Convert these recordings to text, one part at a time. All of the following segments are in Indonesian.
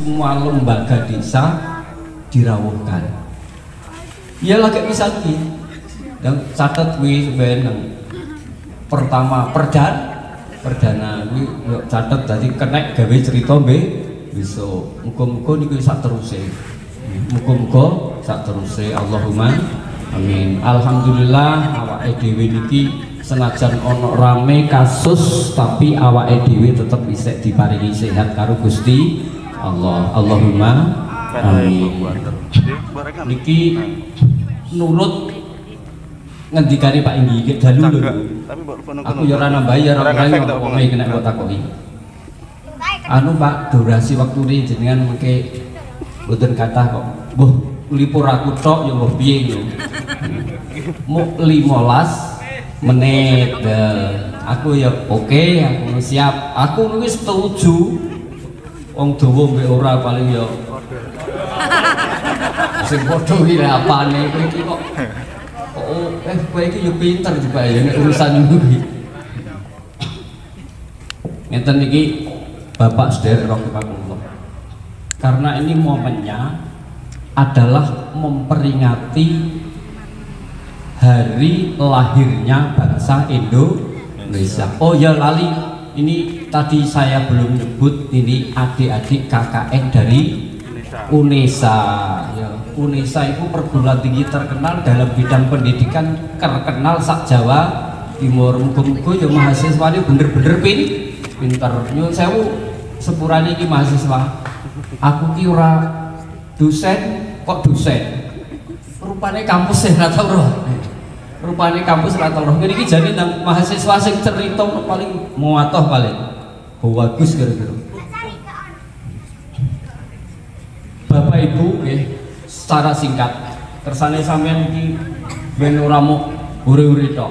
semua lembaga desa dirawuhkan. Ya lagi misalnya yang catat wis ben pertama perdana kuwi catet dadi kenek gawe cerita besok. Muga-muga niku sak teruse. Muga-muga sak teruse. Allahumma amin. Alhamdulillah awake dhewe niki senajan ono rame kasus tapi awake dhewe tetep isih diparingi sehat karo Gusti Allah. Allahumma amin. Niki nurut ngendikane Pak Inggi dalu lho. Aku ya ora nambah ya ora kene kena kok takoki. Anu Pak, durasi waktune jenengan mengke mboten kathah kok. Mbuh lipur aku tok ya mbuh piye lho. Muk 15 menit. Aku ya oke, aku siap. Aku wis setuju. Wong dawa mbek ora paling ya. Sing padha iki apane kowe iki kok kowe iki yo pinter juga ya nek urusan iki. Ngeten iki Bapak Sederek rahimahullah. Karena ini momennya adalah memperingati hari lahirnya bangsa Indonesia. Oh ya lali, ini tadi saya belum nyebut ini adik-adik KKN dari UNESA. Ya, UNESA itu perguruan tinggi terkenal dalam bidang pendidikan, terkenal sak Jawa Timur. Muga-muga ya mahasiswa ini bener-bener pinter. Nyuwun sewu sepurane iki mahasiswa. Aku ki ora dosen kok dosen. Rupane kampus ora tau roh. Rupane kampus ora tau roh. Ngene iki jane nang mahasiswa sing cerita paling muatoh paling. Bagus kira-kira. Bapak Ibu secara singkat kersane sampean iki ben ora mung ure-ure tok.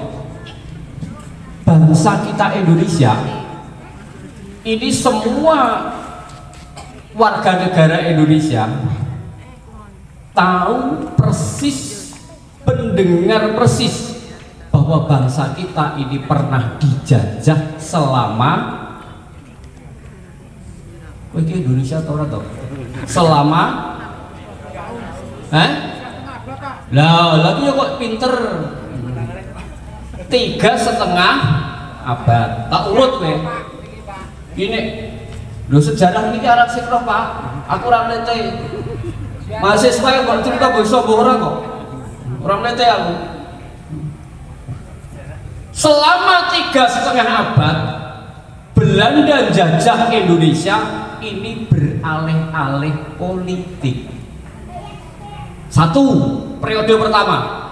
Bangsa kita Indonesia ini semua warga negara Indonesia tahu persis, mendengar persis bahwa bangsa kita ini pernah dijajah selama Indonesia atau ora tau? Selama lagi kok pinter 3,5 abad. Tak urut kowe. Gini, lho sejarah ini arah sing roh Pak. Aku ora ngerti. Mahasiswa yang kok cerita basa ora kok. Ora ngerti aku. Selama 3,5 abad Belanda jajah Indonesia ini beralih-alih politik. Satu, periode pertama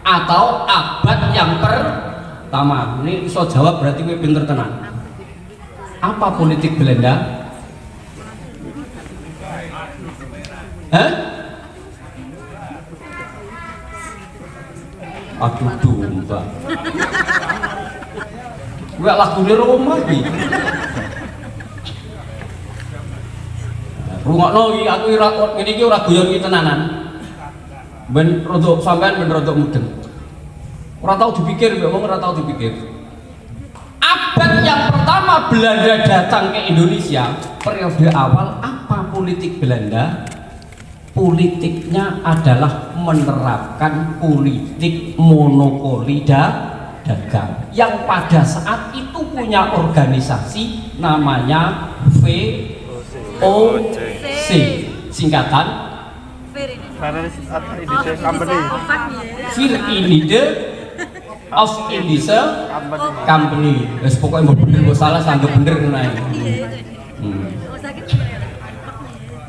atau abad yang pertama. Ini iso jawab berarti gue pinter tenan. Apa politik Belanda? Aduh domba. Gue lagu di Roma iki. Rungokno iki aku ngene iki ora guyon iki tenanan. Ben rodok sampean ben rodok mudeng. Ora tau dipikir mbek wong ora tau dipikir. Abad yang pertama Belanda datang ke Indonesia, periode awal apa politik Belanda? Politiknya adalah menerapkan politik monopoli dagang yang pada saat itu punya organisasi namanya VOC, singkatan Vir Inide of Indische Company. Wes pokoknya bener mbok salah sanggep bener ngono.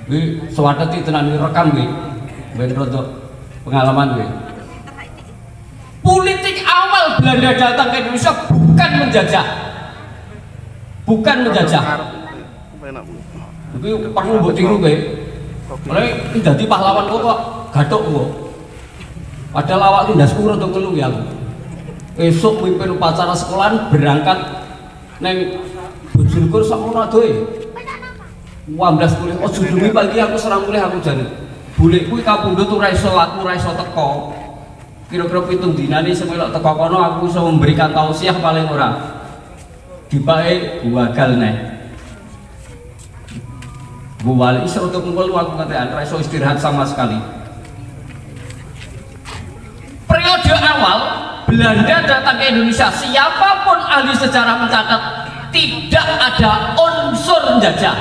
Kuwi suwata iki tenan rekam kuwi. Ben rodok pengalaman kuwi. Politik awal Belanda datang ke Indonesia bukan menjajah. Bukan menjajah. Kuwi perlu mbok tiru kowe. Oleh dadi pahlawan kok gathuk kok. Padahal awakku ndasku rada ngelu ya. Esok mimpin upacara sekolahan berangkat neng Bojonegoro sak mono adohe. 12 kuliah ojo demi pagi aku serang kuliah aku jane. Bulikku kapundhut ora iso laku ora iso teko. Kira-kira 7 dinane semelok teko kono aku iso memberikan tausiah paling ora. Dipake gagal neh. gue balik iso untuk ngumpul aku ngatain reso istirahat sama sekali. Periode awal Belanda datang ke Indonesia, siapapun ahli sejarah mencatat tidak ada unsur menjajah,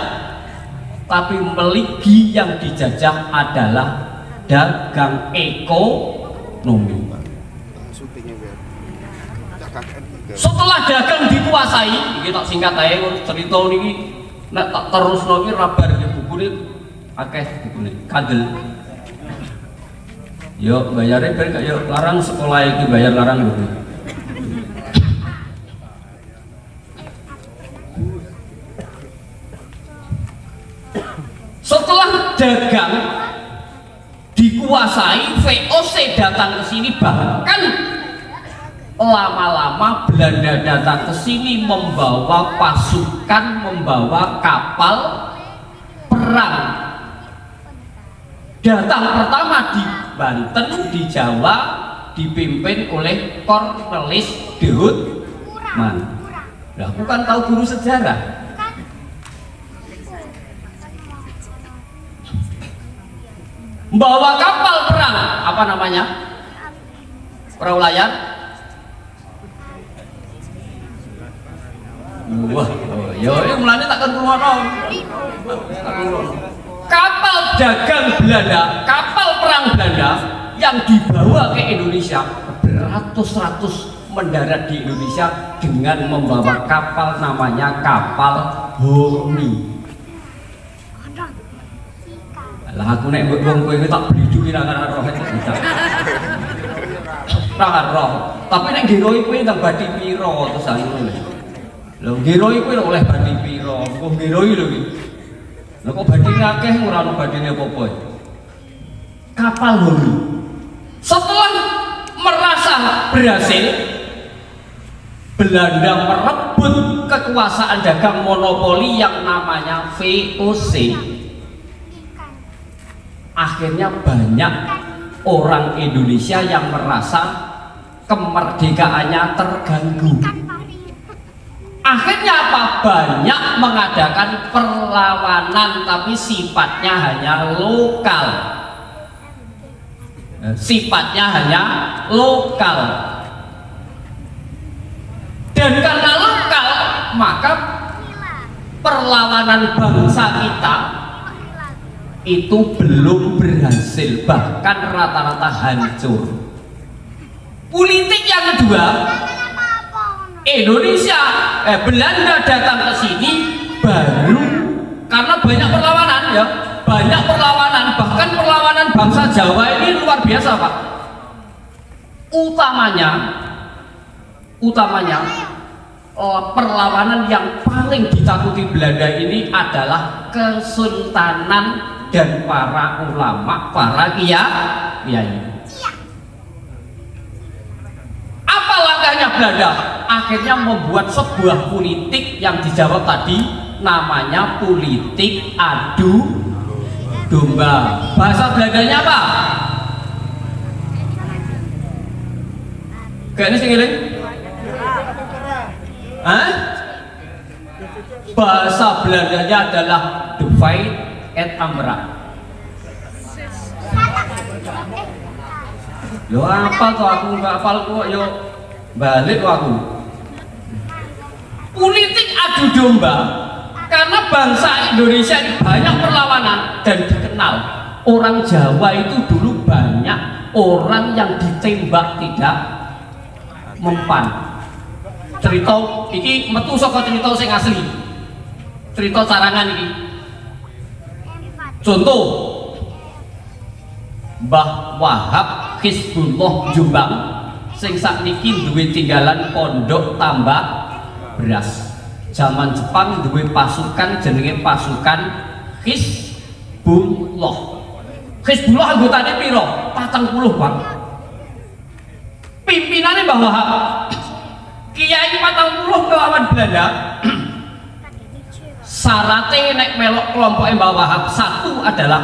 tapi meligi yang dijajah adalah dagang ekonomi. Setelah dagang dikuasai, kita singkat aja cerita ini, nek tak terus lagi rabar ke buku ini, akeh buku ini, kagel. Yuk bayarnya beri yuk larang sekolah ini bayar larang dulu. Setelah dagang dikuasai, VOC datang ke sini, bahkan lama-lama Belanda datang ke sini membawa pasukan, membawa kapal perang. Datang pertama di Banten, di Jawa, dipimpin oleh Cornelis de Houtman. Nah, aku kan tahu guru sejarah. Membawa kapal perang, apa namanya? Perahu layar. Wah, yo mulanya takkan keluar. Kapal dagang Belanda, kapal perang Belanda yang dibawa ke Indonesia beratus-ratus mendarat di Indonesia dengan membawa kapal namanya kapal Honi. Lah aku nek wong kowe tak bliduki ra karo roh itu bisa. Ra roh, tapi nek nggiroi kowe ndang badhi pira terus ngono lho. Lho nggiroi kowe oleh badhi pira? Kok nggiroi lho iki. Lah kok badine akeh ora ono badine apa-apa. Kapal Honi. Setelah merasa berhasil, Belanda merebut kekuasaan dagang monopoli yang namanya VOC. Akhirnya banyak orang Indonesia yang merasa kemerdekaannya terganggu. Akhirnya apa? Banyak mengadakan perlawanan, tapi sifatnya hanya lokal. Sifatnya hanya lokal. Dan karena lokal, maka perlawanan bangsa kita itu belum berhasil, bahkan rata-rata hancur. Politik yang kedua, Belanda datang ke sini baru karena banyak perlawanan ya, banyak perlawanan, bahkan perlawanan bangsa Jawa ini luar biasa Pak. Utamanya perlawanan yang paling ditakuti Belanda ini adalah Kesultanan dan para ulama, para kiai. Apa langkahnya Belanda? Akhirnya membuat sebuah politik yang dijawab tadi, namanya politik adu domba. Bahasa Belandanya apa? Kayaknya sih ngiling. Bahasa Belandanya adalah divide et ambra. Yo apa tuh aku nggak apal kok, yo balik tuh aku. Politik adu domba karena bangsa Indonesia ini banyak perlawanan dan dikenal orang Jawa itu dulu banyak orang yang ditembak tidak mempan. Cerita iki metu saka cerita sing asli, cerita sarangan iki. Contoh, Mbah Wahab Hizbullah Jombang sing sakniki duwe tinggalan pondok tambak beras. Zaman Jepang duwe pasukan jenenge pasukan Hizbullah. Hizbullah anggotane piro? 40 Pak. Pimpinannya Mbah Wahab. Kiai 40 melawan Belanda. Syaratnya nek melok kelompok Mbah Wahab satu adalah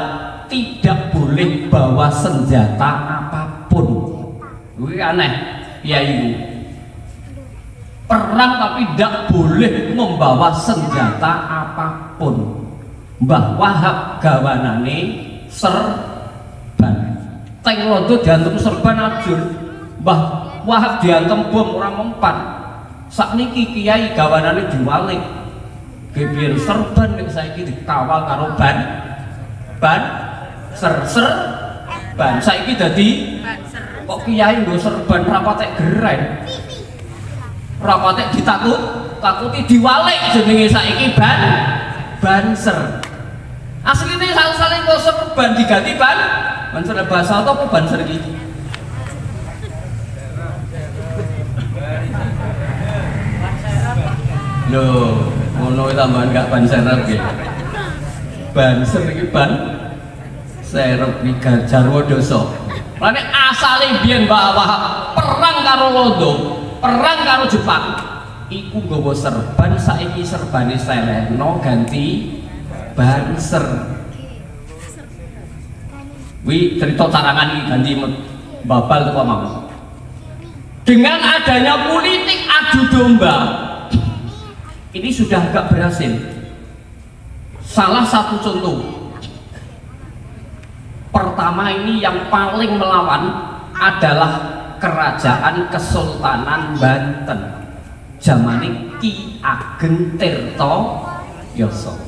tidak boleh bawa senjata apapun. Ini aneh, kiai ini. Perang tapi tidak boleh membawa senjata apapun. Mbah Wahab gawanane serban. Teng londo diantem serban ajur. Mbah Wahab diantem bom ora mempan. Sakniki kiai gawanane diwalik. Gebiyen serban nek saiki dikawal karo ban saiki dadi kok kiai nggo serban rapatek geren. Rapatek takuti diwalik jenenge saiki banser. Asline sausane kok serban diganti banser bahasa apa banser iki? Loh, ngono tambahan gak ban serep nggih. Banser iki ban serep iki Jarwo dosa. Lane asale biyen Mbah perang karo Londo, perang karo Jepang. Iku nggawa serban, saiki serbane selehno ganti banser. Wi cerita carangan iki ganti babal teko mau. Dengan adanya politik adu domba, ini sudah agak berhasil. Salah satu contoh, pertama ini yang paling melawan adalah Kerajaan Kesultanan Banten zamane Ki Ageng Tirtoyoso.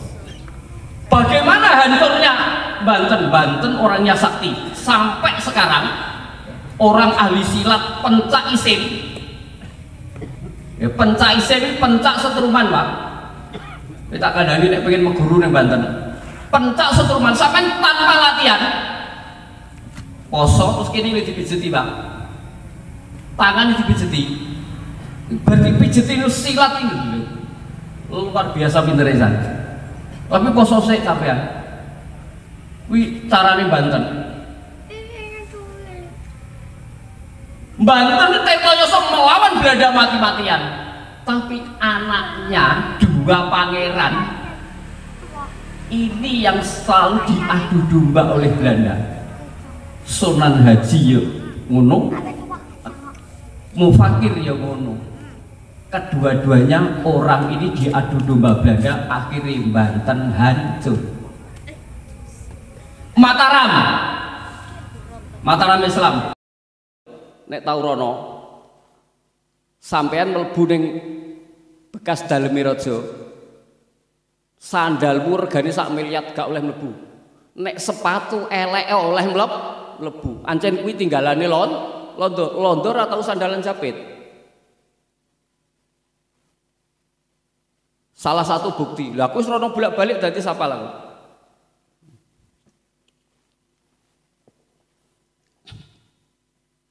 Bagaimana hancurnya Banten orangnya sakti sampai sekarang orang ahli silat pencak isim. Ya, pencak isim, pencak setruman Pak. Kita kadang-kadang nek pengen meguru ning Banten. Pencak setruman sampai tanpa latihan. Poso terus kene dipijeti Pak. Tangan dipijeti. Berarti pijeti silat ini luar biasa pintere san. Tapi poso sik sampean. Kuwi carane Banten. Banten Tirtoyoso melawan Belanda mati-matian, tapi anaknya dua pangeran ini yang selalu diadu domba oleh Belanda. Sunan Haji ya ngono, Mufakir ya ngono. Kedua-duanya orang ini diadu domba Belanda, akhirnya Banten hancur. Mataram Islam. Nek tau rono sampean mlebu ning bekas dalemi raja, sandalmu regane sak miliar gak oleh mlebu. Nek sepatu eleke oleh mlebu. Ancen kuwi tinggalane londo ora tau sandalan jepit. Salah satu bukti. Lah aku wis rono bolak-balik dadi sapa lah.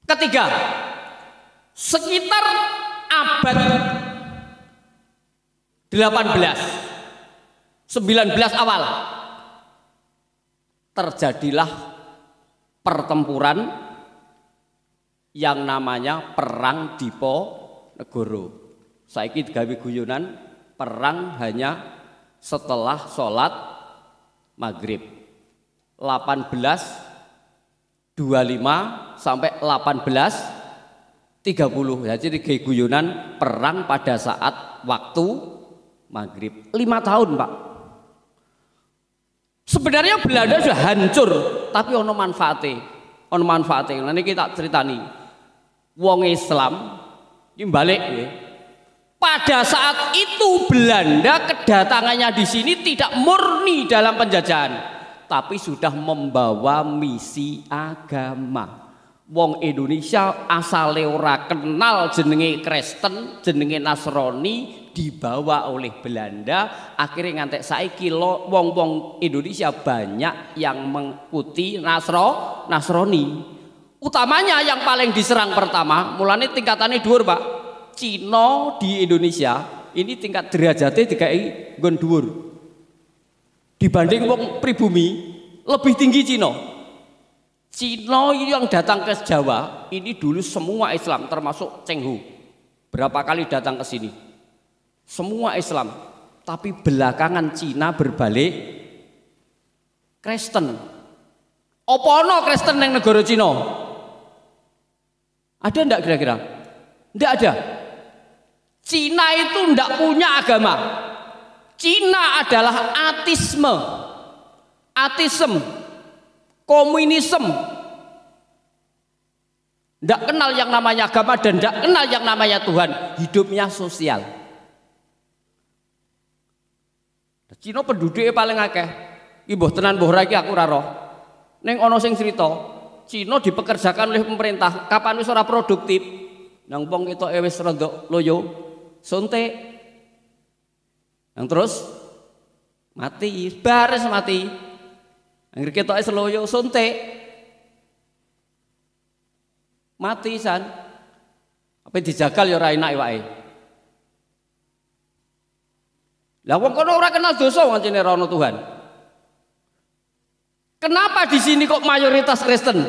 Ketiga, sekitar abad 18, 19 awal terjadilah pertempuran yang namanya Perang Diponegoro. Saiki digawe guyonan perang hanya setelah sholat maghrib 1825 sampai 1830. Jadi kayak guyonan perang pada saat waktu maghrib 5 tahun Pak. Sebenarnya Belanda sudah hancur, tapi ono manfaatnya. Nanti kita ceritani. Wong Islam ini balik ya. Pada saat itu Belanda kedatangannya di sini tidak murni dalam penjajahan, tapi sudah membawa misi agama. Wong Indonesia asale ora kenal jenenge Kristen, jenenge Nasrani, dibawa oleh Belanda. Akhirnya ngantek saiki wong-wong Indonesia banyak yang mengikuti Nasrani. Utamanya yang paling diserang pertama, mulane tingkatannya dhuwur Pak. Cina di Indonesia ini tingkat derajatnya dikai nggon dhuwur. Dibanding wong pribumi lebih tinggi Cina. Cina yang datang ke Jawa ini dulu semua Islam termasuk Cheng Ho. Berapa kali datang ke sini? Semua Islam. Tapi belakangan Cina berbalik Kristen. Apa ana Kristen yang negara Cina? Ada enggak kira-kira? Enggak ada. Cina itu enggak punya agama. Cina adalah ateisme. ateisme, komunisme, tidak kenal yang namanya agama dan tidak kenal yang namanya Tuhan, hidupnya sosial. Cina penduduknya paling akeh, ibuh tenan mbuh ra iki aku ora roh. Ning ana sing cerita, Cina dipekerjakan oleh pemerintah, kapan wis ora produktif, nang wong ketoke wis rada loyo, suntik. Yang terus mati, baris mati. Anggere ketoke seloyo suntik. Mati san. Apa dijagal ya ora enak wae. Lah wong kono ora kenal dosa ngancene ora ono Tuhan. Kenapa di sini kok mayoritas Kristen?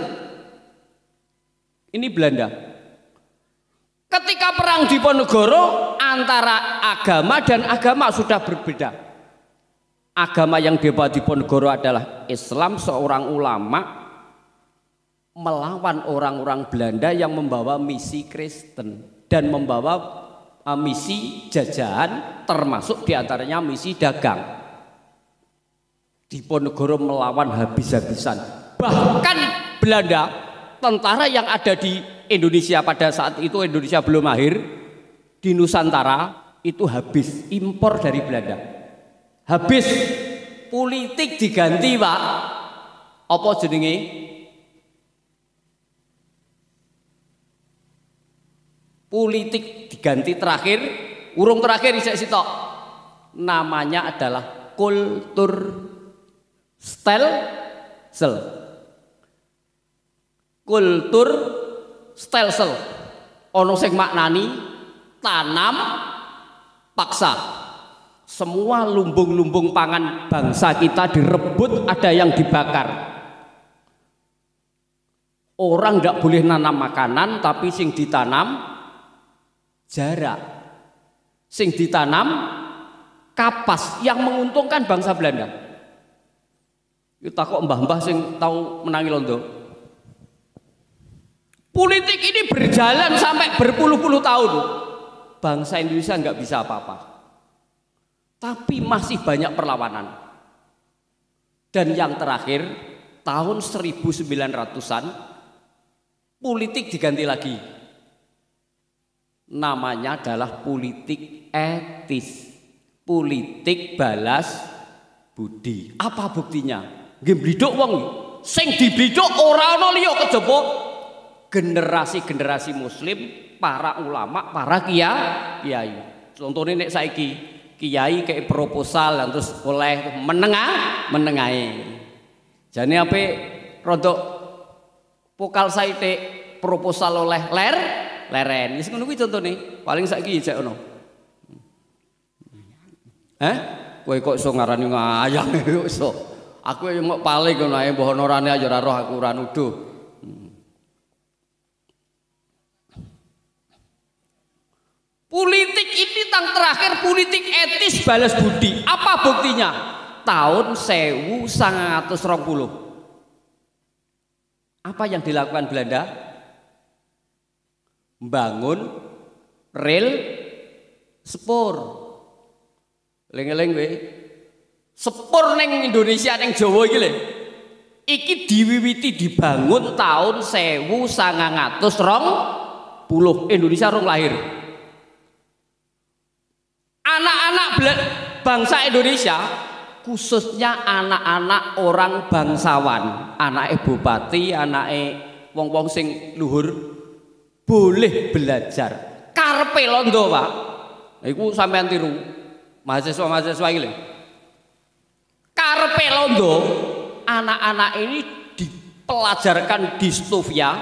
Ini Belanda. Ketika perang Diponegoro antara agama dan agama sudah berbeda. Agama yang debat Diponegoro adalah Islam, seorang ulama melawan orang-orang Belanda yang membawa misi Kristen dan membawa misi jajahan, termasuk diantaranya misi dagang. Diponegoro melawan habis-habisan. Bahkan Belanda, tentara yang ada di Indonesia pada saat itu, Indonesia belum lahir, di Nusantara itu habis impor dari Belanda. Habis politik diganti, Pak. Apa jenenge? Politik diganti terakhir, urung terakhir isek sitok. Namanya adalah kultur stelsel. Kultur stelsel. Ono sing maknani tanam paksa. Semua lumbung-lumbung pangan bangsa kita direbut, ada yang dibakar. Orang tidak boleh nanam makanan, tapi sing ditanam jarak, sing ditanam kapas yang menguntungkan bangsa Belanda. Kita kok mbah-mbah sing tahu menangi londo. Politik ini berjalan sampai berpuluh-puluh tahun. Bangsa Indonesia nggak bisa apa-apa. Tapi masih banyak perlawanan. Dan yang terakhir tahun 1900-an politik diganti lagi. Namanya adalah politik etis, politik balas budi. Apa buktinya? Nggih bliduk wong sing dibliduk ora ana liya kejaba generasi-generasi muslim, para ulama, para kiai. Contohnya nek saiki kiai kayak proposal dan terus oleh menengahi. Jane ape rodok pokal saite proposal oleh leren. Wis ngono kuwi contone. Paling saiki jek ono. Kowe kok iso ngarani ngayang kok iso. Aku yo mok paling ngono ae mbah honorane aja ora roh aku ora nuduh. Politik ini tang terakhir politik etis balas budi. Apa buktinya? Tahun 1920. Apa yang dilakukan Belanda? Membangun rel sepur. Eling-eling kowe. Sepur ning Indonesia ning Jawa iki lho. Iki diwiwiti dibangun tahun 1920. Indonesia rong lahir. Anak-anak bangsa Indonesia, khususnya anak-anak orang bangsawan, anak bupati, anak wong-wong sing luhur, boleh belajar. Karepe londo, Pak. Iku sampean tiru. Mahasiswa-mahasiswa iki lho. Karepe londo, anak-anak ini dipelajarkan di Stovia.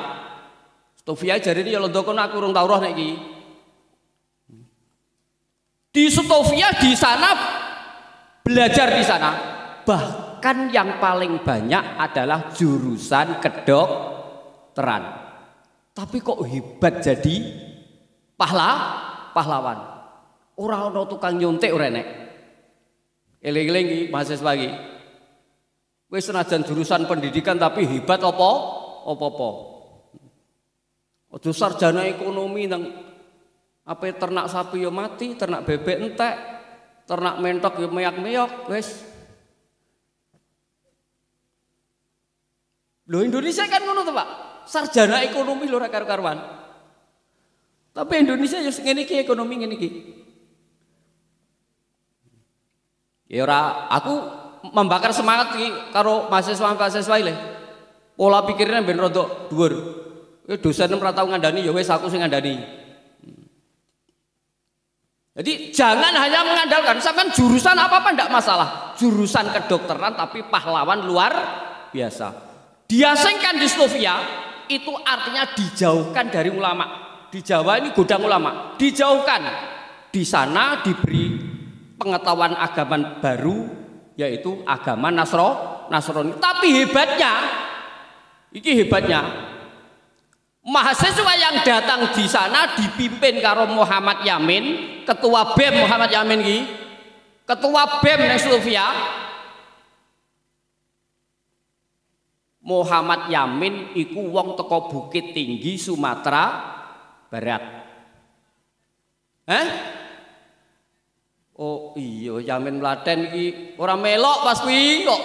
Stovia jarine ya londo kono aku urung tau roh nek iki. Di Stovia di sana belajar di sana. Bahkan yang paling banyak adalah jurusan kedokteran. Tapi kok hebat jadi pahlawan. Ora ana tukang nyuntik ora enek. Eling-eling iki mahasiswa iki. Wis senajan jurusan pendidikan tapi hebat apa? Aja sarjana ekonomi nang apa ternak sapi yo mati, ternak bebek entek, ternak mentok yo meyak-meyok, wis. Lho Indonesia kan ngono to, Pak. Sarjana ekonomi lho ora karo-karuan. Tapi Indonesia ya ngene iki ekonomi ngene iki. Ya ora aku membakar semangat iki karo mahasiswa-mahasiswa iki. Pola pikirnya ben rada dhuwur. Dosen ora tau ngandani ya wis aku sing ngandani. Jadi jangan hanya mengandalkan sampean jurusan apa-apa ndak masalah. Jurusan kedokteran tapi pahlawan luar biasa. Diasingkan distofia itu artinya dijauhkan dari ulama. Di Jawa ini gudang ulama, dijauhkan. Di sana diberi pengetahuan agama baru yaitu agama Nasrani. Tapi hebatnya, iki hebatnya, mahasiswa yang datang di sana dipimpin karo Muhammad Yamin, ketua BEM Muhammad Yamin iki, ketua BEM nang Slovia. Muhammad Yamin iku wong teko Bukit Tinggi Sumatera Barat. Oh iya Yamin Mladen iki ora melok pas kuwi kok.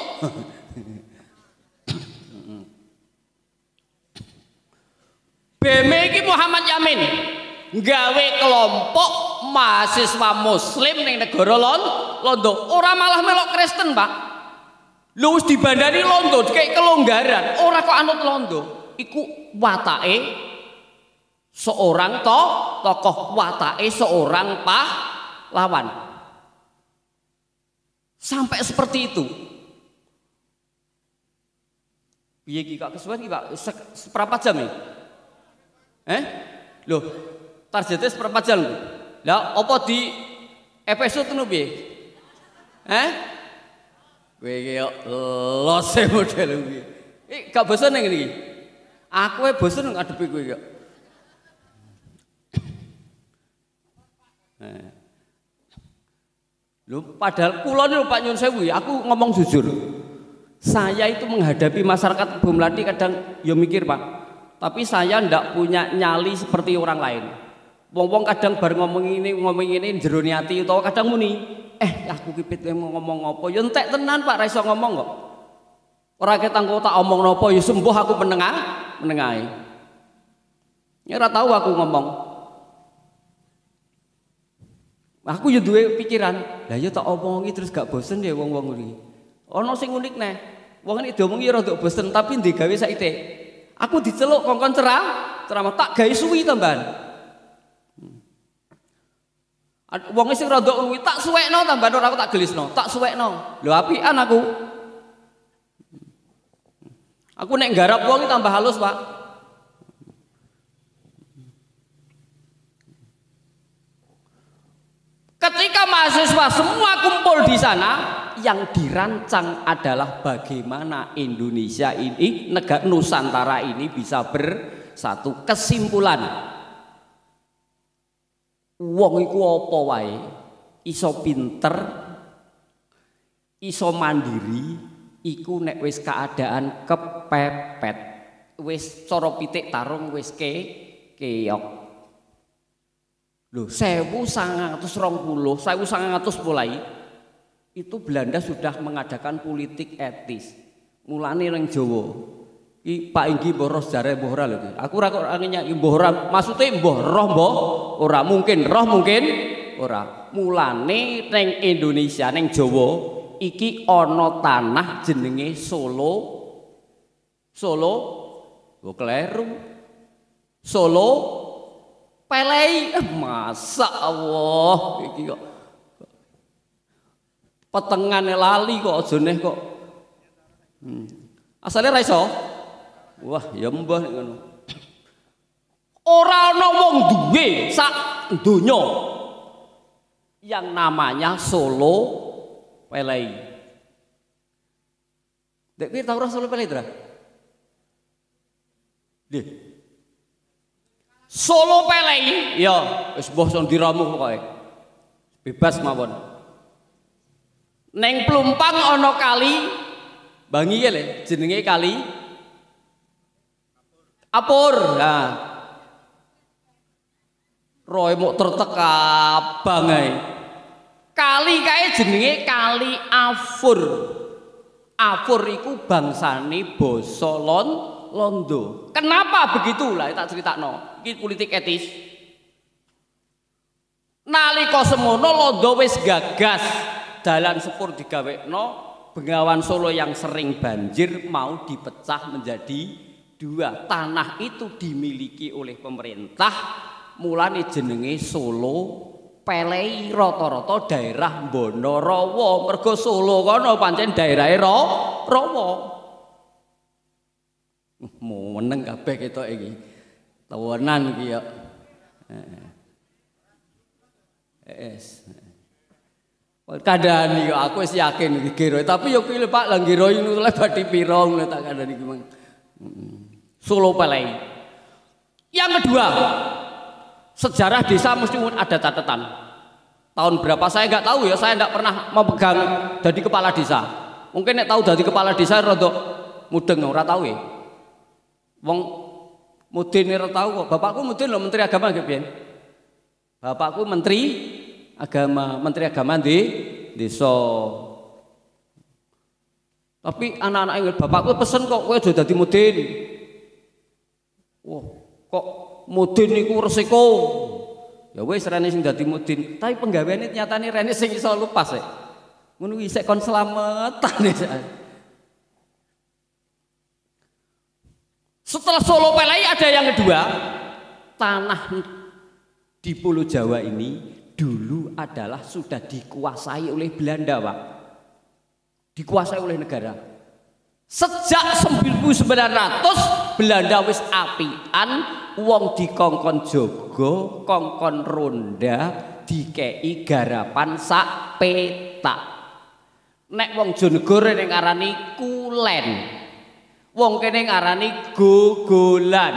BEM iki Muhammad Yamin nggawe kelompok mahasiswa muslim ning negara Londo. Ora malah melok Kristen, Pak. Lho wis dibandani Londo kayak kelonggaran, ora kok anut Londo. Iku watake seorang tokoh, watake seorang pahlawan. Sampai seperti itu. Piye iki Kak kesuwen iki Pak? Seperempat jam iki. Loh, targetnya seperempat jam. Lah apa di episode ngono piye? Kowe iki los model kuwi. Gak bosen ning ngene iki. Aku e bosen ngadepi kowe iki. Lho padahal kula niku Pak Nyun Sewu, aku ngomong jujur. Saya itu menghadapi masyarakat Bom Melati kadang ya mikir, Pak. Tapi saya ndak punya nyali seperti orang lain. Wong-wong kadang bar ngomong ini jero ati utawa kadang muni, aku kipit ngomong apa? Ya entek tenan Pak, ra iso ngomong kok. Ora ketanggo tak omong napa ya sembuh aku menengahe. Ya ora tahu aku ngomong. Aku ya duwe pikiran, lah ya tak omongi terus gak bosen ya wong-wong iki. Ana sing unik neh. Wong iki diomongi rada bosen tapi ndek gawe saiki. Aku diceluk kongkon ceramah tak gawe suwi tambahan. Wong sing rada luwi tak suwekno tambahan ora aku tak gelisno, tak suwekno. Lho apian aku. Aku nek nggarap wong tambah halus, Pak. Ketika mahasiswa semua kumpul di sana, yang dirancang adalah bagaimana Indonesia ini, negara Nusantara ini bisa bersatu. Kesimpulan, wong iku apa wae, iso pinter, iso mandiri, iku nek wis keadaan kepepet, wis cara pitik tarung wis keok. Loh, 1920, 1900 mulai itu Belanda sudah mengadakan politik etis. Mulane ning Jawa. Iki Pak Inggi mbah roh sejarah mbah ora lho. Aku ora kok nyak mbah ora, maksude mbah roh mbah ora mungkin roh mungkin ora. Mulane ning Indonesia ning Jawa iki ana tanah jenenge Solo. Kok kleru. Solo Pelei, masa Allah iki kok petengane lali kok aja neh kok. Asale ra iso. Wah, ya mbah nek ngono. Ora ana wong duwe sak donya yang namanya Solo Pelei. Dek piye tau ora Solo Pelei, Dra? Nggih. Solo Pelei, ya wis mbah son diramu pokoke. Bebas mawon. Neng Plumpang ana kali Bangi ya le, jenenge kali Apur. Nah. Roe mok terteka bangai. Kali kae jenenge Kali Afur. Afur iku bangsane basa Londo. Kenapa begitu? Lah tak critakno. Iki politik etis. Nalika semono Londo wis gagas dalan sepur digawekno, Bengawan Solo yang sering banjir mau dipecah menjadi dua. Tanah itu dimiliki oleh pemerintah, mulane jenenge Solo Pelei, rata-rata daerah Bonorowo. Mergo Solo kono pancen daerahe Rawa. Mau meneng kabeh ketok iki. Tawanan iki ya. Kandhani kok aku wis yakin iki gero, tapi yo kuwi Pak lah gero ini oleh bathi pira ngono tak kandhani iki. Solo Pelei. Yang kedua, sejarah desa mesti ada catatan. Tahun berapa saya nggak tahu ya, saya nggak pernah memegang jadi kepala desa. Mungkin nek tahu jadi kepala desa rada mudeng ora tahu ya. Wong mudin ora tahu kok. Bapakku mudin lho, Menteri Agama nggih piyen. Bapakku Menteri Agama di desa. Tapi anak-anak bapakku pesen kok kowe aja dadi mudin. Wah, kok mudin niku resiko. Ya wis rene sing dadi mudin, tapi penggaweane nyatane rene sing iso lupas ya. Ngono iki isih kon slametan ya. Setelah Solo Pelei ada yang kedua, tanah di Pulau Jawa ini dulu adalah sudah dikuasai oleh Belanda, Pak. Dikuasai oleh negara. Sejak 1900 Belanda wis apian, wong dikongkon jaga, kongkon ronda, dikei garapan sak petak. Nek wong Jonegoro ning ngarani kulen. Wong kene ngarani gogolan.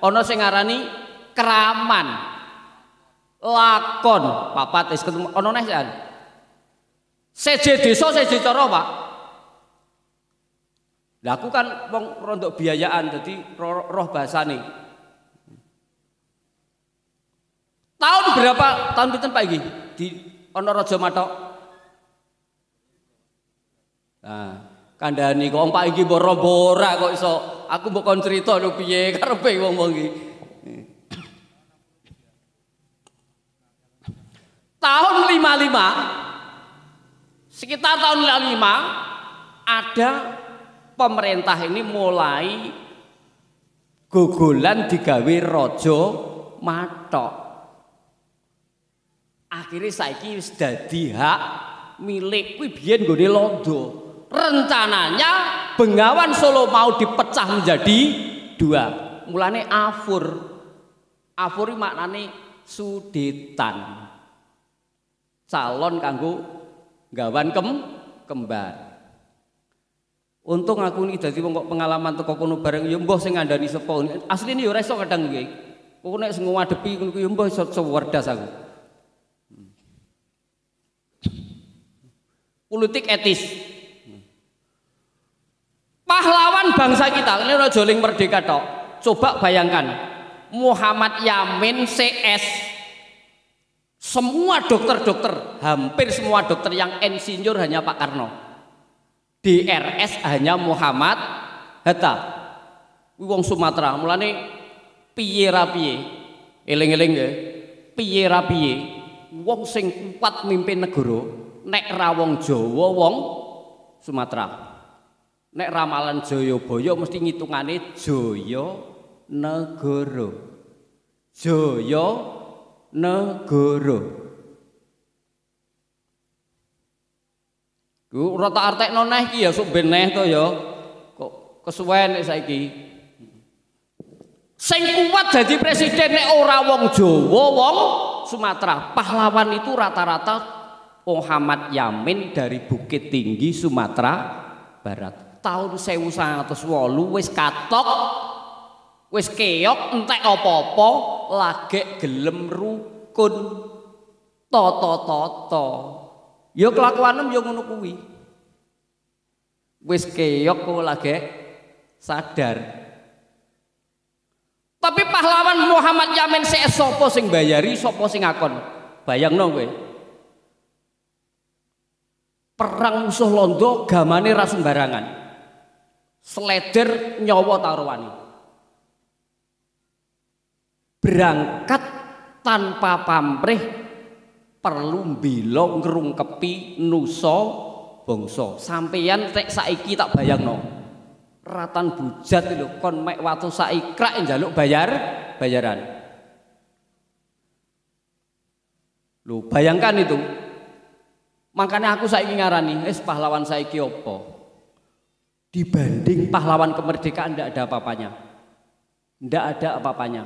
Ana sing ngarani kraman. Lakon, papat wis ketemu ana neh jan. Seje desa seje cara, Pak. Lah aku kan wong rondok biayaan dadi roh bahasane. Tahun berapa? Tahun pinten Pak iki? Di ana Raja Matok. Nah, kandhani kok Pak iki mbora-mbora kok iso aku mbok kon crita lho piye karepe wong-wong iki. Tahun 55, sekitar tahun 55 ada pemerintah ini mulai gogolan digawe Raja Matok. Akhirnya saiki wis dadi hak milik kuwi biyen nggone Londo. Rencananya Bengawan Solo mau dipecah menjadi dua. Mulane Afur. Afur iki maknane sudetan. Calon kanggo gawan kembar. Untung aku niki dadi wong kok pengalaman teko kono bareng ya mbah sing ngandani sepo. Asline ya ora iso kadang iki. Kok nek sing ngadepi ngono ku ya mbah iso werdas aku. Politik etis. Pahlawan bangsa kita, ini udah joling merdeka tok. Coba bayangkan, Muhammad Yamin CS, semua dokter-dokter, hampir semua dokter yang insinyur hanya Pak Karno. DRS hanya Muhammad Hatta. Wong Sumatera, mulane piye ra piye, eling-eling ya, piye ra piye, wong sing kuat mimpin negara. Nek ra wong Jawa wong Sumatera. Nek ramalan Jayabaya mesti ngitungane Jaya Negara. Jaya Negara. Ku ora tak artekno neh iki ya sok ben neh to ya. Kok kesuwen nek saiki. Sing kuat dadi presiden nek ora wong Jawa wong Sumatera. Pahlawan itu rata-rata Muhammad Yamin dari Bukit Tinggi Sumatera Barat. Tahun 1908 wis katok, wis keok entek apa-apa, lagek gelem rukun toto-toto. Ya kelakuanem ya ngono kuwi. Wis keok kok lagek sadar. Tapi pahlawan Muhammad Yamin sik sapa sing bayari, sapa sing ngakon? Bayangno kowe. perang musuh londo gamane ra sembarangan. Sleder nyawa taruhane. Berangkat tanpa pamrih perlu mbela ngrungkepi nusa bangsa. Sampeyan tek saiki tak bayangno. Ratan bujat lho kon mek watu saikrak njaluk bayaran. Lho bayangkan itu. Makanya aku saiki ngarani, pahlawan saiki apa? Dibanding pahlawan kemerdekaan tidak ada apa-apanya. Tidak ada apa-apanya.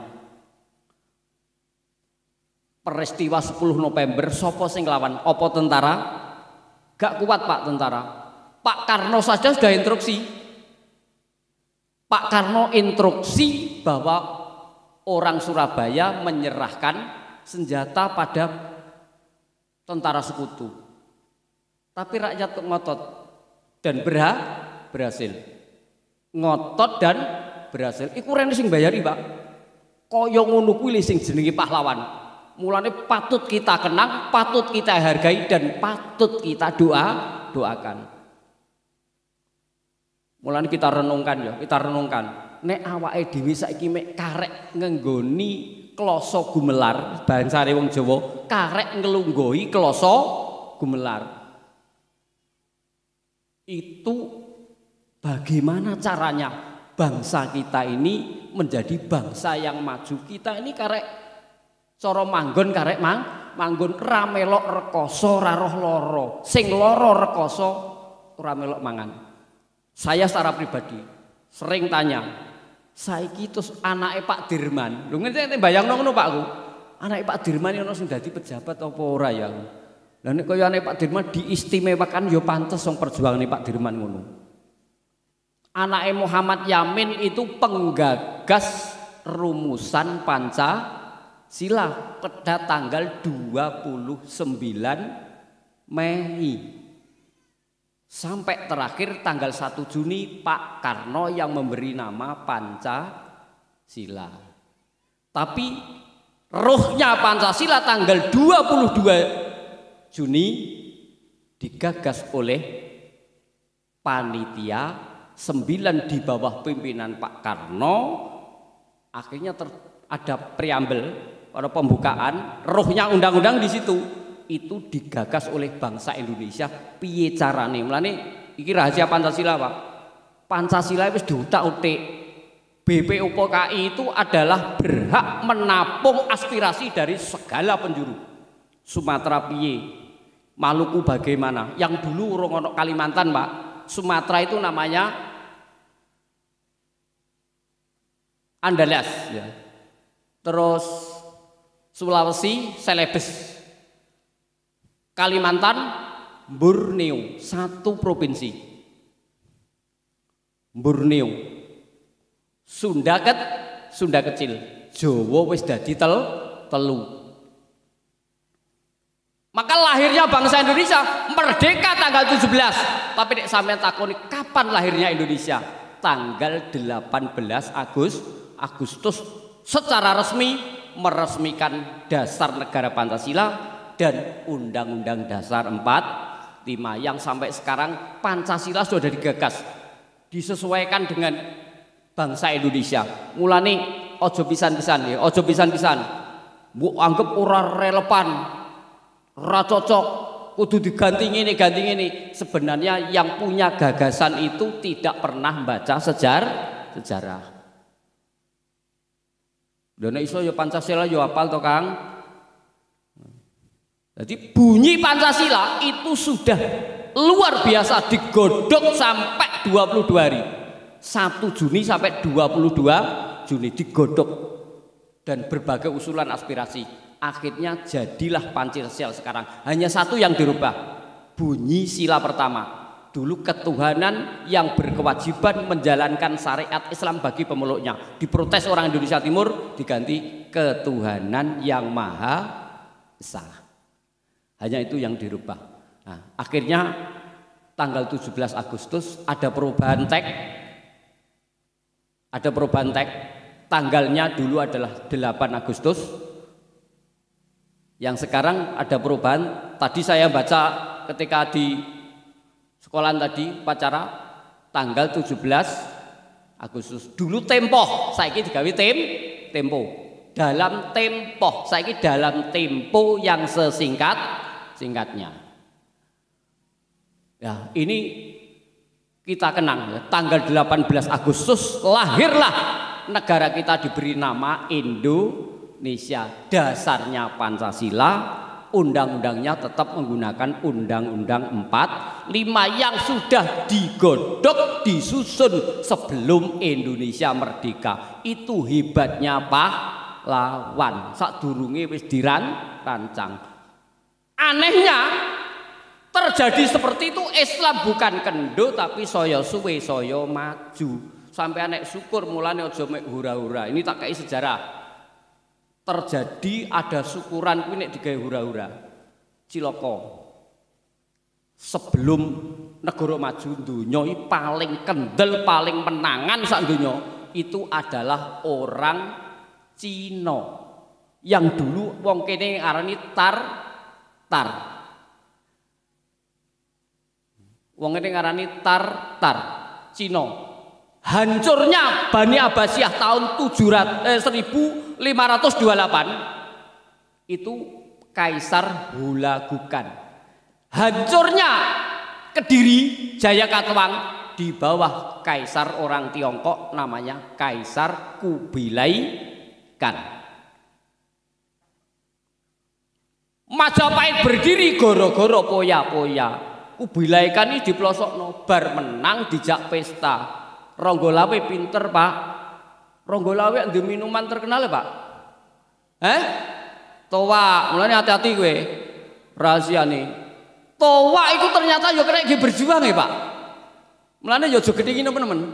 Peristiwa 10 November sopo sing lawan? Apa tentara? Gak kuat Pak tentara. Pak Karno saja sudah instruksi. Pak Karno instruksi bahwa orang Surabaya menyerahkan senjata pada tentara sekutu. Tapi rakyat kok ngotot dan berhasil. Ngotot dan berhasil. Iku rene sing bayari, Pak. Kaya ngono kuwi sing jenenge pahlawan. Mulane patut kita kenang, patut kita hargai dan patut kita doakan. Mulane kita renungkan ya, kita renungkan. Nek awake dhewe saiki mek karek ngenggoni kloso gumelar, bangsane wong Jawa, karek nglungguhi kloso gumelar. Itu bagaimana caranya bangsa kita ini menjadi bangsa yang maju. Kita ini karek cara manggon karek manggon ra melok rekoso ra roh loro. Sing loro rekoso ora melok mangan. Saya secara pribadi sering tanya, saiki terus anake Pak Dirman. Lho ngerti bayangno ngono Pakku. Anake Pak Dirman ono sing dadi pejabat apa ora ya? Lah nek kaya anake Pak Dirman diistimewakan ya pantes wong perjuangane Pak Dirman ngono. Anake Muhammad Yamin itu penggagas rumusan Pancasila pada tanggal 29 Mei sampai terakhir tanggal 1 Juni Pak Karno yang memberi nama Pancasila. Tapi rohnya Pancasila tanggal 22 Juni digagas oleh panitia 9 di bawah pimpinan Pak Karno. Akhirnya ada preambel pada pembukaan, rohnya undang-undang di situ. Itu digagas oleh bangsa Indonesia piye carane. Mulane iki rahasia Pancasila, Pak. Pancasila wis diutak-utik. BPUPKI itu adalah berhak menapung aspirasi dari segala penjuru. Sumatera piye? Maluku bagaimana? Yang dulu urung ono Kalimantan, Pak. Sumatera itu namanya Andalas ya. Terus Sulawesi Celebes. Kalimantan Borneo, satu provinsi. Borneo. Sunda kecil. Jawa wis dadi telu. Maka lahirnya bangsa Indonesia merdeka tanggal 17. Tapi nek sampean takoni kapan lahirnya Indonesia? Tanggal 18 Agustus secara resmi meresmikan dasar negara Pancasila dan Undang-Undang Dasar 45 yang sampai sekarang Pancasila sudah digagas, disesuaikan dengan bangsa Indonesia. Mulane ojo pisan-pisan ya, ojo pisan-pisan. Mbok anggap ora relevan, ora cocok, kudu diganti ini. Sebenarnya yang punya gagasan itu tidak pernah baca sejarah. Dene iso ya Pancasila ya hafal to, Kang. Jadi bunyi Pancasila itu sudah luar biasa digodok sampai 22 hari. 1 Juni sampai 22 Juni digodok dan berbagai usulan aspirasi. Akhirnya jadilah Pancasila sekarang. Hanya satu yang dirubah. Bunyi sila pertama. Dulu ketuhanan yang berkewajiban menjalankan syariat Islam bagi pemeluknya. Diprotes orang Indonesia Timur diganti ketuhanan yang Maha Esa. Hanya itu yang dirubah. Nah, akhirnya tanggal 17 Agustus ada perubahan teks. Tanggalnya dulu adalah 8 Agustus. Yang sekarang ada perubahan. Tadi saya baca ketika di sekolahan tadi upacara tanggal 17 Agustus. Dulu Tempo, saiki digawe Tempo. Dalam tempo, saiki dalam tempo yang sesingkat-singkatnya. Ya, ini kita kenang ya, tanggal 18 Agustus lahirlah negara kita diberi nama Indonesia. Dasarnya Pancasila, undang-undangnya tetap menggunakan Undang-Undang 45 yang sudah digodok, disusun sebelum Indonesia merdeka. Itu hebatnya pahlawan. Sadurunge wis dirancang. Anehnya terjadi seperti itu, Islam bukan kendo tapi saya suwe saya maju. Sampai anek syukur mulane aja mek hura-hura. Ini tak kei sejarah. Terjadi ada syukuran kuwi nek digawe hura-hura. Cilaka. Sebelum negara maju donya iki paling kendel, paling menangan sak donya itu adalah orang Cina. Yang dulu wong kene arani tar. Wong kene ngarani tar Cina. Hancurnya Bani Abbasiyah tahun 1528 itu Kaisar Hulagukan. Hancurnya Kediri Jayakatwang di bawah kaisar orang Tiongkok namanya Kaisar Kubilai Khan. Majapahit berdiri goro-goro poya-poya. Kubilai Khan ini diplosokno bar menang dijak pesta. Ronggolawe pinter Pak. Ronggolawe ndek minuman terkenal ya Pak. Towa, mulane hati-hati kowe. Rahasiane. Towa itu ternyata yo kena berjuang ya Pak. Mulane yo aja gedhingi teman-teman.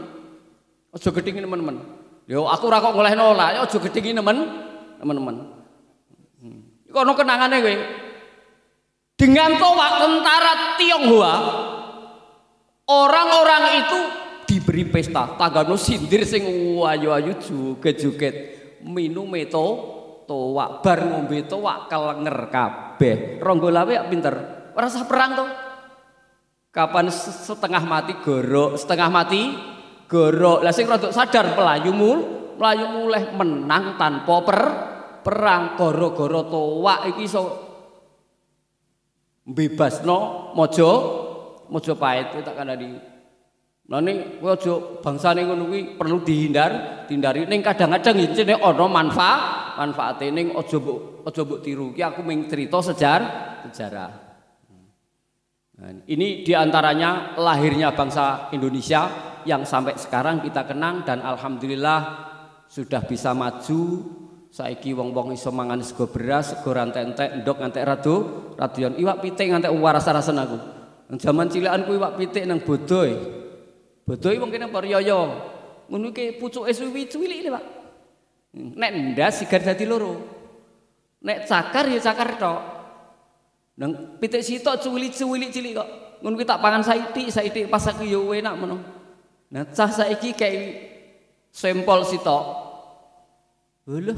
Aja gedhingi teman-teman. Yo aku ora kok ngolehno lah, yo aja gedhingi teman-teman. Iku ono kenangane kowe. Dengan Towa tentara Tionghoa, orang-orang itu diberi pesta, tanggano sindir sing ayu-ayu joget-joget, minume towa, bar ngombe towa kelenger kabeh. Ronggolawe pinter, ora usah perang to. Kapan setengah mati gorok, setengah mati gorok. Lah sing rada sadar melayu mulih menang tanpa perang. Gara-gara towa iki iso mbebasno Majapahit tak kandhani. Lah ning kowe aja bangsane ngono kuwi perlu dihindari ning kadang-kadang incene ana manfaate ning aja mbok tiru. Ki aku mung crita sejarah. Nah, ini diantaranya lahirnya bangsa Indonesia yang sampai sekarang kita kenang dan alhamdulillah sudah bisa maju. Saiki wong-wong iso mangan sego beras, sego rantek-entek, ndok ngantek raduan iwak pitik ngantek waras-warasen aku. Nang jaman cilikan ku iwak pitik nang bodoh. Bodoh wong kene apa riyo. Ngono iki pucuke suwi-cilik iki, Pak. Nek ndas sigar dadi loro. Nek cakar ya cakar tok. Nang pitik sitok cuwilik-cuwilik cilik kok. Ngono ki tak pangan saithik pas aku yo enak meno. Nah cah saiki kayak sempol sitok. Lho.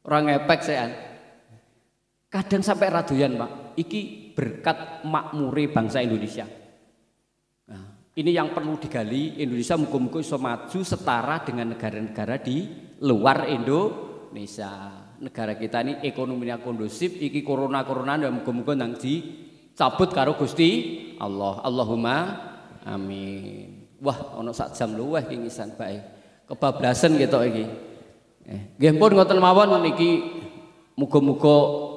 Ora ngepek sean. Kadang sampai radoyan, Pak. Iki berkat makmure bangsa Indonesia. Ini yang perlu digali. Indonesia muga-muga iso maju setara dengan negara-negara di luar Indonesia. Negara kita ini ekonominya kondusif. Iki corona dan muga-muga nang dicabut karo Gusti Allah. Allahumma amin. Wah, ono sak jam luweh iki ngisan bae. Kebablasan gitu iki. Nggih pun ngoten mawon niki muga-muga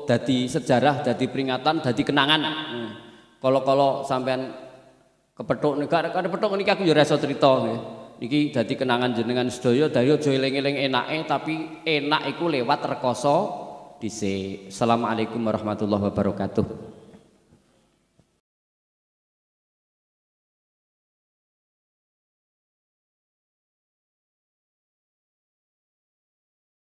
dadi sejarah, dadi peringatan, dadi kenangan. Kalau sampean kepethuk negara kada pethuk niki aku ya ora iso crita nggih. Niki dadi kenangan jenengan sedaya dari aja eling-eling enake tapi enak iku lewat rekoso dhisik. Assalamualaikum warahmatullahi wabarakatuh.